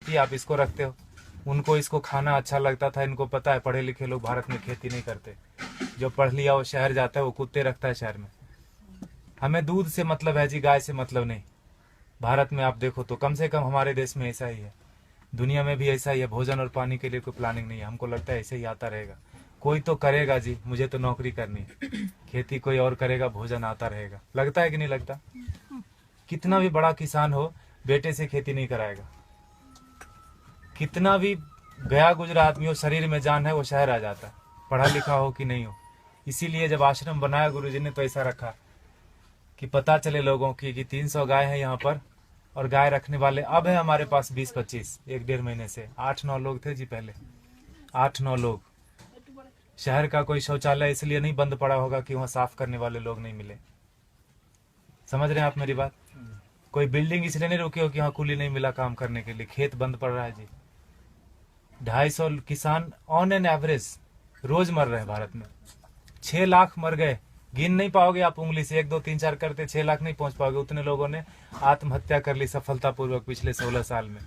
खेती आप इसको रखते हो, उनको इसको खाना अच्छा लगता था। इनको पता है पढ़े लिखे लोग भारत में खेती नहीं करते, जो पढ़ लिया वो शहर जाता है, वो कुत्ते रखता है शहर में। हमें दूध से मतलब है जी, गाय से मतलब नहीं। भारत में आप देखो तो कम से कम हमारे देश में ऐसा ही है, दुनिया में भी ऐसा ही है। भोजन और पानी के लिए कोई प्लानिंग नहीं है। हमको लगता है ऐसे ही आता रहेगा। कोई तो करेगा जी, मुझे तो नौकरी करनी है, खेती कोई और करेगा, भोजन आता रहेगा। लगता है कि नहीं लगता? कितना भी बड़ा किसान हो, बेटे से खेती नहीं कराएगा। कितना भी गया गुजरा आदमी हो, शरीर में जान है, वो शहर आ जाता है, पढ़ा लिखा हो कि नहीं हो। इसीलिए जब आश्रम बनाया गुरुजी ने तो ऐसा रखा कि पता चले लोगों की कि 300 गाय है यहाँ पर, और गाय रखने वाले अब है हमारे पास 20-25, 1-1.5 महीने से 8-9 लोग थे जी पहले, 8-9 लोग। शहर का कोई शौचालय इसलिए नहीं बंद पड़ा होगा कि वहाँ साफ करने वाले लोग नहीं मिले। समझ रहे हैं आप मेरी बात? कोई बिल्डिंग इसलिए नहीं रुकी हो कि वहाँ कुली नहीं मिला काम करने के लिए। खेत बंद पड़ रहा है जी। 250 किसान ऑन एन एवरेज रोज मर रहे हैं भारत में। 6 लाख मर गए, गिन नहीं पाओगे आप उंगली से, 1 2 3 4 करते 6 लाख नहीं पहुंच पाओगे। उतने लोगों ने आत्महत्या कर ली सफलतापूर्वक पिछले 16 साल में।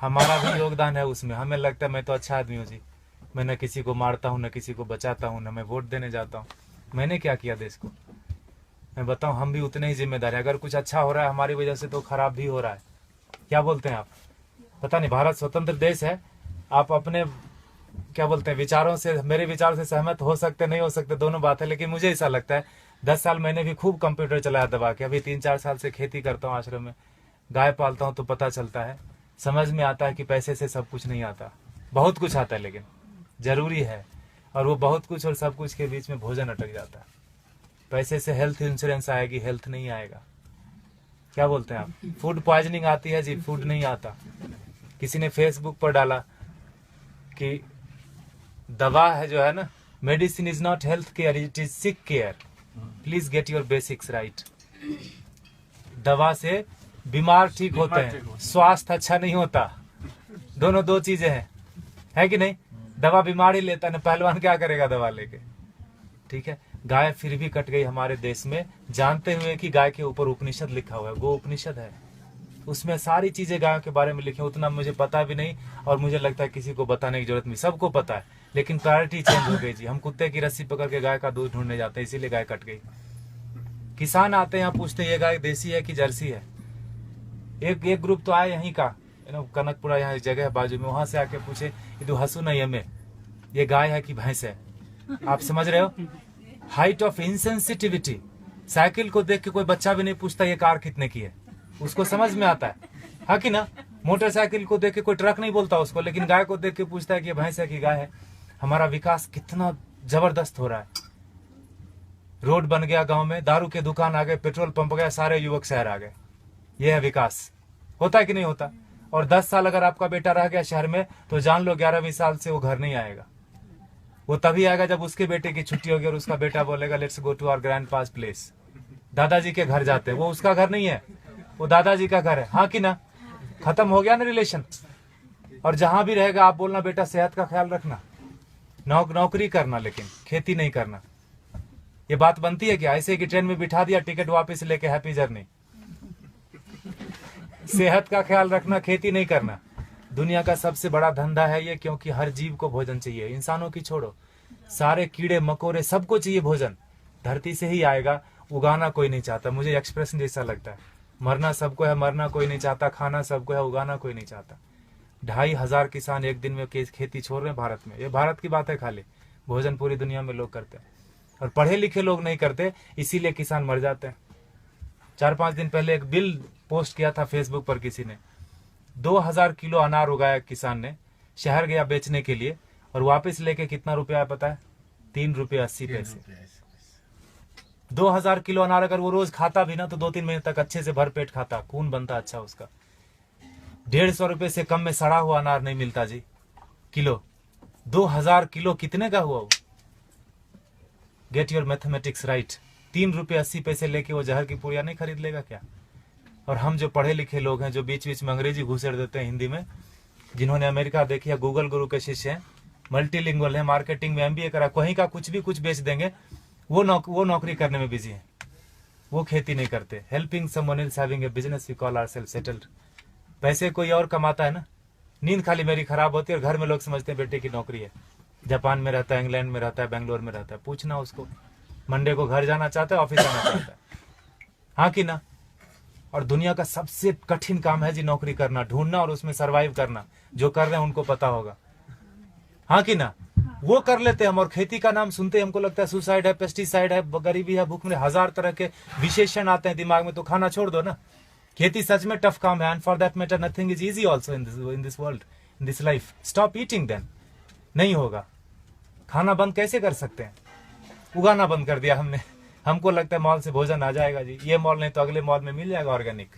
हमारा भी योगदान है उसमें। हमें लगता है मैं तो अच्छा आदमी हूँ जी, मैं न किसी को मारता हूँ, न किसी को बचाता हूँ, न मैं वोट देने जाता हूँ। मैंने क्या किया देश को? मैं बताऊँ, हम भी उतने ही जिम्मेदार हैं। अगर कुछ अच्छा हो रहा है हमारी वजह से तो खराब भी हो रहा है। क्या बोलते हैं आप? पता नहीं, भारत स्वतंत्र देश है। आप अपने क्या बोलते हैं विचारों से, मेरे विचारों से सहमत हो सकते नहीं हो सकते, दोनों बात है। लेकिन मुझे ऐसा लगता है 10 साल मैंने भी खूब कंप्यूटर चलाया दबा के। अभी 3-4 साल से खेती करता हूँ, आश्रम में गाय पालता हूँ, तो पता चलता है, समझ में आता है कि पैसे से सब कुछ नहीं आता। बहुत कुछ आता है लेकिन जरूरी है। और वो बहुत कुछ और सब कुछ के बीच में भोजन अटक जाता है। पैसे से हेल्थ इंश्योरेंस आएगी, हेल्थ नहीं आएगा। क्या बोलते हैं आप? फूड पॉइजनिंग आती है जी, फूड नहीं आता। किसी ने फेसबुक पर डाला कि दवा है जो है ना, medicine is not health care, it is sick care, please get your basics right. दवा से बीमार ठीक होते हैं, स्वास्थ्य अच्छा नहीं होता। दोनों दो चीजें हैं, है कि नहीं? दवा बीमार ही लेता है, पहलवान क्या करेगा दवा लेके? ठीक है। गाय फिर भी कट गई हमारे देश में, जानते हुए कि गाय के ऊपर उपनिषद लिखा हुआ है, गो उपनिषद है, उसमें सारी चीजें गायों के बारे में लिखी। उतना मुझे पता भी नहीं, और मुझे लगता है किसी को बताने की जरूरत नहीं, सबको पता है। लेकिन प्रायोरिटी चेंज हो गई जी। हम कुत्ते की रस्सी पकड़ के गाय का दूध ढूंढने जाते हैं, इसीलिए गाय कट गई। किसान आते हैं यहाँ, पूछते हैं ये गाय देसी है कि जर्सी है। एक ग्रुप तो आया यहीं का, कनकपुरा, यहाँ एक जगह है बाजू में, वहां से आके पूछे ये तो हंसू नहीं हमें, ये गाय है कि भैंस है? आप समझ रहे हो? Height of insensitivity. साइकिल को देख के कोई बच्चा भी नहीं पूछता ये कार कितने की है, उसको समझ में आता है कि ना? मोटरसाइकिल को देख के कोई ट्रक नहीं बोलता उसको, लेकिन गाय को देख के पूछता है कि ये भैंस है कि गाय है। हमारा विकास कितना जबरदस्त हो रहा है। रोड बन गया गांव में, दारू के दुकान आ गए, पेट्रोल पंप गया, सारे युवक शहर आ गए। यह है विकास। होता है कि नहीं होता? और 10 साल अगर आपका बेटा रह गया शहर में, तो जान लो 11वीं साल से वो घर नहीं आएगा। वो तभी आएगा जब उसके बेटे की छुट्टी होगी और उसका बेटा बोलेगा let's go to our grandpa's place. दादाजी के घर जाते हैं, वो उसका घर नहीं है, वो दादाजी का घर है। हाँ कि ना? खत्म हो गया ना रिलेशन। और जहां भी रहेगा आप बोलना बेटा सेहत का ख्याल रखना, नौकरी करना, लेकिन खेती नहीं करना। ये बात बनती है क्या? ऐसे कि ट्रेन में बिठा दिया, टिकट वापस लेके हैप्पी जर्नी। सेहत का ख्याल रखना, खेती नहीं करना। दुनिया का सबसे बड़ा धंधा है ये, क्योंकि हर जीव को भोजन चाहिए। इंसानों की छोड़ो, सारे कीड़े मकोड़े सबको चाहिए भोजन। धरती से ही आएगा, उगाना कोई नहीं चाहता। मुझे एक्सप्रेशन जैसा लगता है, मरना सबको है, मरना कोई नहीं चाहता, खाना सबको है, उगाना कोई नहीं चाहता। 2,500 किसान एक दिन में खेती छोड़ रहे हैं भारत में। ये भारत की बात है खाली, भोजन पूरी दुनिया में लोग करते हैं, और पढ़े लिखे लोग नहीं करते, इसीलिए किसान मर जाते हैं। 4-5 दिन पहले एक बिल पोस्ट किया था फेसबुक पर किसी ने, 2000 किलो अनार उगाया किसान ने, शहर गया बेचने के लिए, और वापस लेके कितना रुपया है पता है? 3 रुपये 80 पैसे। 2000 किलो अनार अगर वो रोज खाता भी ना, तो 2-3 महीने तक अच्छे से भर पेट खाता, खून बनता अच्छा उसका। 150 रुपए से कम में सड़ा हुआ अनार नहीं मिलता जी किलो। 2000 किलो कितने का हुआ वो? Get your mathematics right. 3 रुपये 80 पैसे लेके वो जहर की पुड़िया नहीं खरीद लेगा क्या? और हम जो पढ़े लिखे लोग हैं, जो बीच बीच में अंग्रेजी घुसेड़ देते हैं हिंदी में, जिन्होंने अमेरिका देखी है, गूगल गुरु के शिष्य हैं, मल्टीलिंगुअल है, मार्केटिंग में MBA करा, कहीं का कुछ भी कुछ बेच देंगे, वो नौकरी करने में बिजी है, वो खेती नहीं करते। Helping someone else having a business we call ourselves settled. पैसे कोई और कमाता है ना, नींद खाली मेरी खराब होती है और घर में लोग समझते हैं बेटे की नौकरी है, जापान में रहता है, इंग्लैंड में रहता है, बेंगलोर में रहता है। पूछना उसको, मंडे को घर जाना चाहता है, ऑफिस आना चाहता है, हाँ कि ना। और दुनिया का सबसे कठिन काम है जी नौकरी करना, ढूंढना और उसमें सरवाइव करना। जो कर रहे हैं उनको पता होगा, हाँ कि ना। वो कर लेते हैं हम, और खेती का नाम सुनते हमको लगता है सुसाइड है, पेस्टिसाइड है, गरीबी है, भूख में, हजार तरह के विशेषण आते हैं दिमाग में। तो खाना छोड़ दो ना। खेती सच में टफ काम है, and for that matter nothing is easy also in this world, in this life. Stop eating then, नहीं होगा। खाना बंद कैसे कर सकते हैं? उगाना बंद कर दिया हमने। हमको लगता है मॉल से भोजन आ जाएगा जी, ये मॉल नहीं तो अगले मॉल में मिल जाएगा ऑर्गेनिक,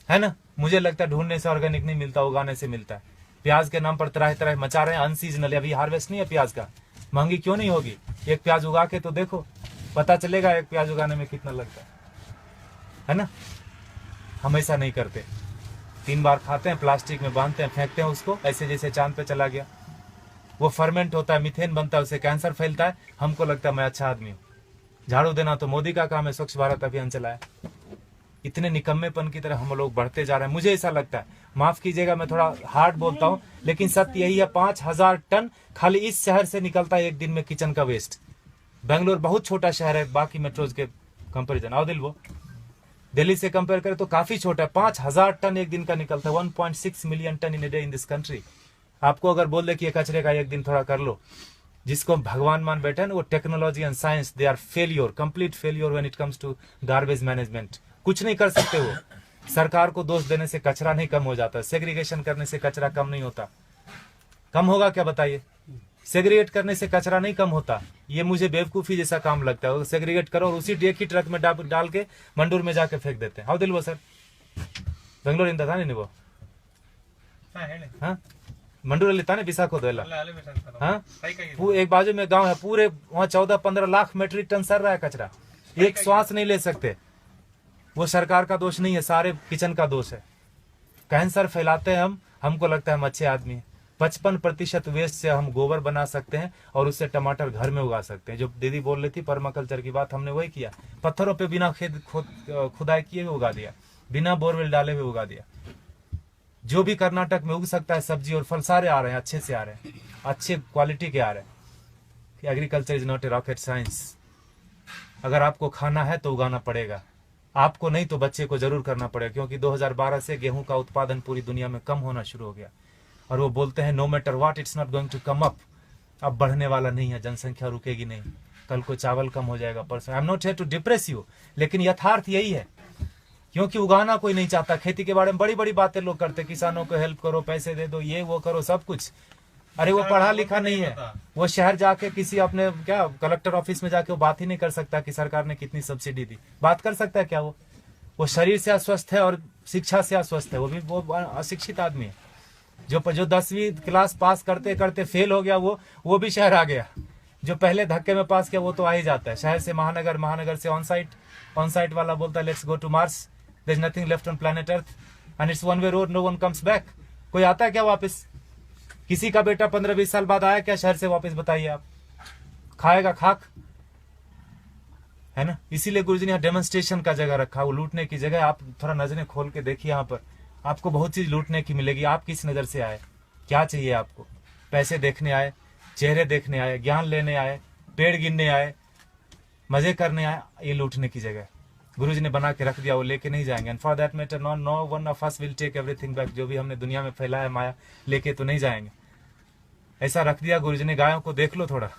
है ना। मुझे लगता है ढूंढने से ऑर्गेनिक नहीं मिलता, उगाने से मिलता है। प्याज के नाम पर तरह तरह मचा रहे हैं, अनसीजनल, अभी हार्वेस्ट नहीं है प्याज का। महंगी क्यों नहीं होगी? एक प्याज उगा के तो देखो, पता चलेगा एक प्याज उगाने में कितना लगता है ना। हम ऐसा नहीं करते, 3 बार खाते हैं, प्लास्टिक में बांधते हैं, फेंकते हैं उसको, ऐसे जैसे चांद पे चला गया। वो फर्मेंट होता है, मीथेन बनता है, उससे कैंसर फैलता है। हमको लगता है मैं अच्छा आदमी हूँ। झाड़ू देना तो मोदी का काम है, स्वच्छ भारत अभियान चलाया। इतने निकम्मेपन की तरह हम लोग बढ़ते जा रहे हैं। मुझे ऐसा लगता है, माफ कीजिएगा मैं थोड़ा हार्ड बोलता हूँ, लेकिन सत्य यही है, 5000 टन खाली इस शहर से निकलता है एक दिन में किचन का वेस्ट। बेंगलोर बहुत छोटा शहर है बाकी मेट्रोज के कंपेरिजन, आओ दिल वो दिल्ली से कंपेयर करें तो काफी छोटा है। 5000 टन एक दिन का निकलता है, 1.6 million ton in a day in this country. आपको अगर बोल दे कि ये कचरे का एक दिन थोड़ा कर लो, जिसको भगवान मान बैठे हैं ना, वो technology and science, they are failure, complete failure when it comes to garbage management. कुछ नहीं कर सकते वो। सरकार को दोष देने से कचरा नहीं कम हो जाता, सेग्रीगेशन करने से कचरा कम नहीं होता। कम होगा क्या बताइए? सेग्रीगेट करने से कचरा नहीं कम होता। ये मुझे बेवकूफी जैसा काम लगता है। सेग्रीगेट करो और उसी एक ही ट्रक में डाल के मंडूर में जाके फेंक देते हैं। हाउ दिल वो सर बेंगलोर इंदा था नहीं वो, हाँ मंडूर लेता नहीं विशाखो दो, हाँ एक बाजू में गांव है पूरे, वहाँ 14-15 लाख मेट्रिक टन सर रहा है कचरा, एक श्वास नहीं ले सकते। वो सरकार का दोष नहीं है, सारे किचन का दोष है। कैंसर फैलाते हैं हम, हमको लगता है हम अच्छे आदमी हैं। 55% वेस्ट से हम गोबर बना सकते हैं और उससे टमाटर घर में उगा सकते हैं। जो दीदी बोल रही थी पर्माकल्चर की बात, हमने वही किया। पत्थरों पे बिना खुदाई किए हुए उगा दिया, बिना बोरवेल डाले हुए उगा दिया। जो भी कर्नाटक में उग सकता है सब्जी और फल सारे आ रहे हैं, अच्छे से आ रहे हैं, अच्छे क्वालिटी के आ रहे हैं। Agriculture is not a rocket science. अगर आपको खाना है तो उगाना पड़ेगा, आपको नहीं तो बच्चे को जरूर करना पड़ेगा। क्योंकि 2012 से गेहूं का उत्पादन पूरी दुनिया में कम होना शुरू हो गया और वो बोलते हैं no matter what it's not going to come up. अब बढ़ने वाला नहीं है, जनसंख्या रुकेगी नहीं। कल को चावल कम हो जाएगा, परसों। I am not here to depress you, लेकिन यथार्थ यही है। क्योंकि उगाना कोई नहीं चाहता। खेती के बारे में बड़ी बड़ी बातें लोग करते, किसानों को हेल्प करो, पैसे दे दो, ये वो करो, सब कुछ। अरे वो पढ़ा लिखा नहीं है, वो शहर जाके किसी अपने क्या कलेक्टर ऑफिस में जाके वो बात ही नहीं कर सकता कि सरकार ने कितनी सब्सिडी दी। बात कर सकता है क्या? वो शरीर से अस्वस्थ है और शिक्षा से अस्वस्थ है। वो अशिक्षित आदमी है। जो 10वीं क्लास पास करते करते फेल हो गया, वो भी शहर आ गया। जो पहले धक्के में पास किया वो तो आ ही जाता है। शहर से महानगर, महानगर से ऑन साइट वाला बोलता है let's go to Mars, there is nothing left on planet Earth and it's one way road, no one comes back. कोई आता है क्या वापस? किसी का बेटा 15-20 साल बाद आया क्या शहर से वापस? बताइए आप। खाएगा खाक, है ना। इसीलिए गुरुजी ने यहाँ डेमोन्स्ट्रेशन का जगह रखा, वो लूटने की जगह। आप थोड़ा नजरें खोल के देखिए, यहाँ पर आपको बहुत चीज लूटने की मिलेगी। आप किस नजर से आए, क्या चाहिए आपको? पैसे देखने आए, चेहरे देखने आए, ज्ञान लेने आए, पेड़ गिनने आए, मजे करने आए? ये लूटने की जगह गुरुजी ने बना के रख दिया, वो लेके नहीं जाएंगे। And for that matter no one of us will take everything back. जो भी हमने दुनिया में फैलाया माया, लेके तो नहीं जाएंगे। ऐसा रख दिया गुरुजी ने। गायों को देख लो थोड़ा,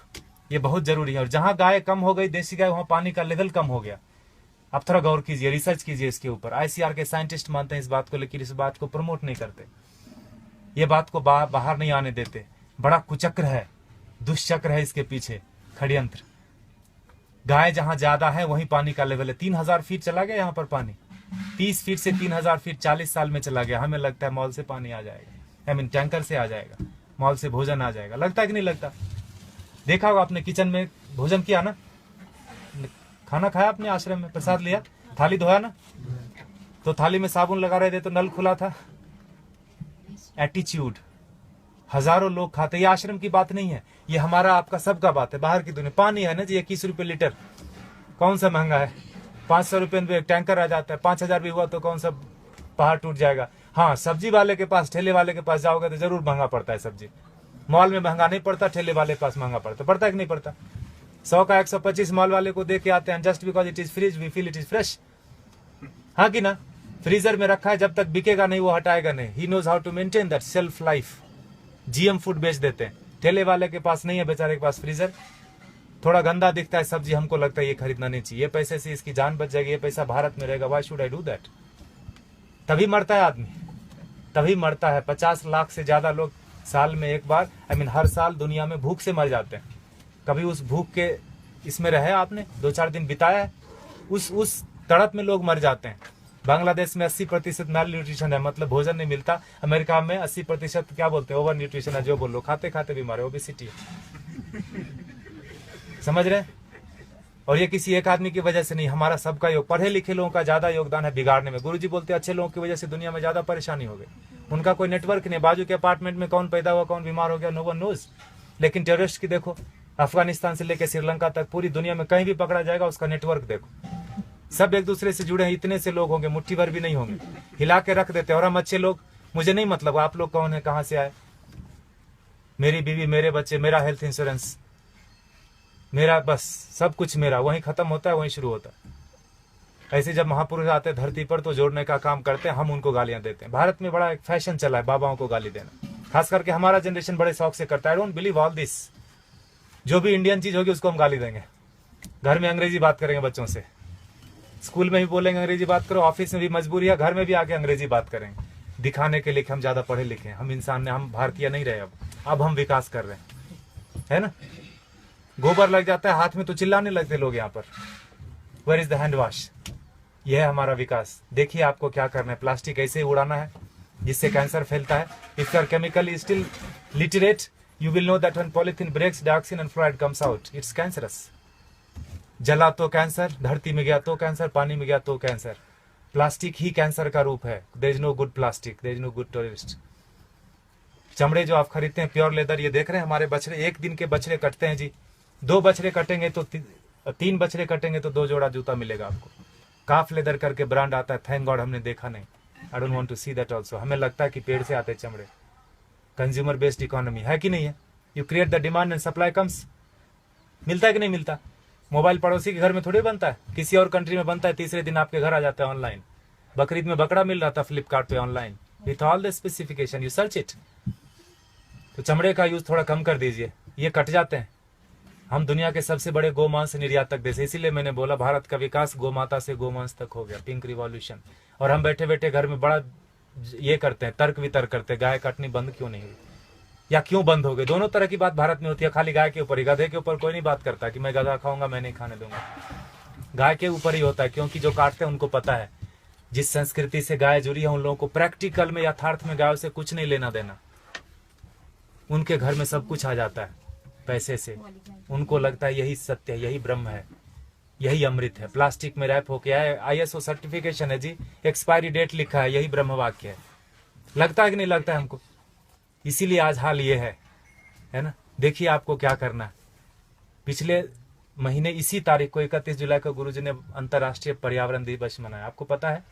ये बहुत जरूरी है। और जहां गाय कम हो गई, देसी गाय, वहां पानी का लेवल कम हो गया। आप थोड़ा गौर कीजिए, रिसर्च कीजिए इसके ऊपर। आईसीआर के साइंटिस्ट मानते हैं इस बात को, लेकिन इस बात को प्रमोट नहीं करते। ये बात को बाहर नहीं आने देते। बड़ा कुचक्र है, दुष्चक्र है इसके पीछे, षड्यंत्र। गाय जहां ज्यादा है वहीं पानी का लेवल है। 3000 फीट चला गया यहाँ पर पानी, 30 फीट से 3000 फीट 40 साल में चला गया। हमें लगता है मॉल से पानी आ जाएगा, आई मीन टैंकर से आ जाएगा, मॉल से भोजन आ जाएगा। लगता है कि नहीं लगता? देखा होगा आपने, किचन में भोजन किया ना, खाना खाया आपने, आश्रम में प्रसाद लिया, थाली धोया ना, तो थाली में साबुन लगा रहे थे तो नल खुला था। एटीट्यूड। हजारों लोग खाते। ये आश्रम की बात नहीं है, ये हमारा आपका सबका बात है। बाहर की दुनिया पानी है ना जी, 21 रुपए लीटर, कौन सा महंगा है? 500 रुपए में एक टैंकर आ जाता है। 5000 भी हुआ तो कौन सा पहाड़ टूट जाएगा? हाँ, सब्जी वाले के पास, ठेले वाले के पास जाओगे तो जरूर महंगा पड़ता है सब्जी। मॉल में महंगा नहीं पड़ता, ठेले वाले के पास महंगा पड़ता है कि नहीं पड़ता? 100 का 125 मॉल वाले को दे के आते हैं, just because it is freeze we feel it is fresh. हाँ कि ना? फ्रीजर में रखा है, जब तक बिकेगा नहीं वो हटाएगा नहीं। He knows how to maintain that shelf life. GM food बेच देते हैं। ठेले वाले के पास नहीं है बेचारे के पास फ्रीजर, थोड़ा गंदा दिखता है सब्जी, हमको लगता है ये खरीदना नहीं चाहिए, ये पैसे से इसकी जान बच जाएगी, ये पैसा भारत में रहेगा, why should I do that? तभी मरता है आदमी, तभी मरता है। 50 लाख से ज्यादा लोग साल में एक बार, हर साल दुनिया में भूख से मर जाते हैं। कभी उस भूख के इसमें रहे आपने, 2-4 दिन बिताया है? उस तड़प में लोग मर जाते हैं। बांग्लादेश में 80% मैल न्यूट्रिशन है, मतलब भोजन नहीं मिलता। अमेरिका में 80% क्या बोलते हैं, ओवर न्यूट्रिशन है, जो बोलो, खाते खाते बीमार है, ओबेसिटी है। समझ रहे? और ये किसी एक आदमी की वजह से नहीं, हमारा सबका योग, पढ़े लिखे लोगों का ज्यादा योगदान है बिगाड़ने में। गुरुजी बोलते हैं अच्छे लोगों की वजह से दुनिया में ज्यादा परेशानी हो गई। उनका कोई नेटवर्क नहीं, बाजू के अपार्टमेंट में कौन पैदा हुआ, कौन बीमार हो गया, नो वन नोज। लेकिन टेररिस्ट की देखो, अफगानिस्तान से लेकर श्रीलंका तक पूरी दुनिया में कहीं भी पकड़ा जाएगा, उसका नेटवर्क देखो, सब एक दूसरे से जुड़े हैं। इतने से लोग होंगे, मुट्ठी भर भी नहीं होंगे, हिला के रख देते हैं। और हम अच्छे लोग, मुझे नहीं मतलब आप लोग कौन है, कहां से आए, मेरी बीवी, मेरे बच्चे, मेरा हेल्थ इंश्योरेंस, मेरा बस सब कुछ मेरा, वहीं खत्म होता है, वहीं शुरू होता है। ऐसे जब महापुरुष आते हैं धरती पर तो जोड़ने का काम करते हैं, हम उनको गालियां देते हैं। भारत में बड़ा एक फैशन चला है बाबाओं को गाली देना, खास करके हमारा जनरेशन बड़े शौक से करता है। I don't believe all this. जो भी इंडियन चीज होगी उसको हम गाली देंगे। घर में अंग्रेजी बात करेंगे बच्चों से, स्कूल में भी बोलेंगे अंग्रेजी बात करो, ऑफिस में भी मजबूरी है, घर में भी आके अंग्रेजी बात करेंगे, दिखाने के लिए कि हम ज्यादा पढ़े लिखे हैं, हम इंसान ने, हम भारतीय नहीं रहे। अब हम विकास कर रहे हैं, है ना? गोबर लग जाता है हाथ में तो चिल्लाने लगते लोग यहाँ पर, where is the hand wash? यह है हमारा विकास। देखिए आपको क्या करना है, प्लास्टिक ऐसे ही उड़ाना है जिससे कैंसर फैलता है। If you are chemically still literate, you will know that when polythene breaks, dioxin and fluoride comes out, it's cancerous. जला तो कैंसर, धरती में गया तो कैंसर, पानी में गया तो कैंसर। प्लास्टिक ही कैंसर का रूप है। there is no good plastic, there is no good terrorist। चमड़े जो आप खरीदते हैं प्योर लेदर, ये देख रहे हैं हमारे बछड़े, एक दिन के बछड़े कटते हैं जी। 2 बछड़े कटेंगे तो 3 बछड़े कटेंगे तो 2 जोड़ा जूता मिलेगा आपको। काफ लेदर करके ब्रांड आता है, थैंक गॉड हमने देखा नहीं। I don't want to see that also. हमें लगता है कि पेड़ से आते चमड़े। कंज्यूमर बेस्ड इकोनॉमी है कि नहीं है? You create the demand and supply comes. मिलता है कि नहीं मिलता? मोबाइल पड़ोसी के घर में थोड़ी बनता है, किसी और कंट्री में बनता है, तीसरे दिन आपके घर आ जाता है ऑनलाइन। बकरीद में बकरा मिल रहा था फ्लिपकार्ट पे online, with all the specification, you search it. तो चमड़े का यूज थोड़ा कम कर दीजिए, ये कट जाते हैं। हम दुनिया के सबसे बड़े गोमांस निर्यातक देश, इसीलिए मैंने बोला भारत का विकास गोमाता से गोमांस तक हो गया, पिंक रिवॉल्यूशन। और हम बैठे बैठे घर में बड़ा ये करते हैं, तर्क वितर्क करते हैं, गाय काटनी बंद क्यों नहीं हुई या क्यों बंद हो गई। दोनों तरह की बात भारत में होती है, खाली गाय के ऊपर ही। गधे के ऊपर कोई नहीं बात करता कि मैं गधा खाऊंगा, मैं नहीं खाने दूंगा। गाय के ऊपर ही होता है, क्योंकि जो काटते हैं उनको पता है जिस संस्कृति से गाय जुड़ी है उन लोगों को प्रैक्टिकल में, यथार्थ में गायों से कुछ नहीं लेना देना। उनके घर में सब कुछ आ जाता है पैसे से, उनको लगता है यही सत्य है, यही ब्रह्म है, यही अमृत है। प्लास्टिक में रैप होके आए, ISO सर्टिफिकेशन है जी, एक्सपायरी डेट लिखा है, यही ब्रह्म वाक्य है। लगता है कि नहीं लगता है हमको? इसीलिए आज हाल ये है ना। देखिए आपको क्या करना है। पिछले महीने इसी तारीख को 31 जुलाई को गुरुजी ने अंतर्राष्ट्रीय पर्यावरण दिवस मनाया। आपको पता है,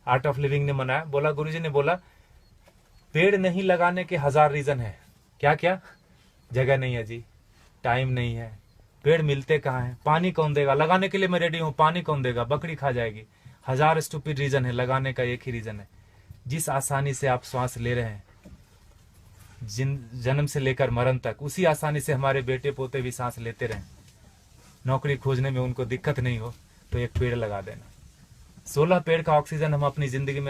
आर्ट ऑफ लिविंग ने मनाया। बोला, गुरुजी ने बोला पेड़ नहीं लगाने के 1000 रीजन है। क्या क्या? जगह नहीं है जी, टाइम नहीं है, पेड़ मिलते कहाँ हैं, पानी कौन देगा, लगाने के लिए मैं रेडी हूँ, पानी कौन देगा, बकरी खा जाएगी। 1000 स्टूपिड रीजन है, लगाने का एक ही रीजन है। जिस आसानी से आप श्वास ले रहे हैं जन्म से लेकर मरण तक, उसी आसानी से हमारे बेटे पोते भी सांस लेते रहें। नौकरी खोजने में उनको दिक्कत नहीं हो तो एक पेड़ लगा देना। 16 पेड़ का ऑक्सीजन हम अपनी जिंदगी में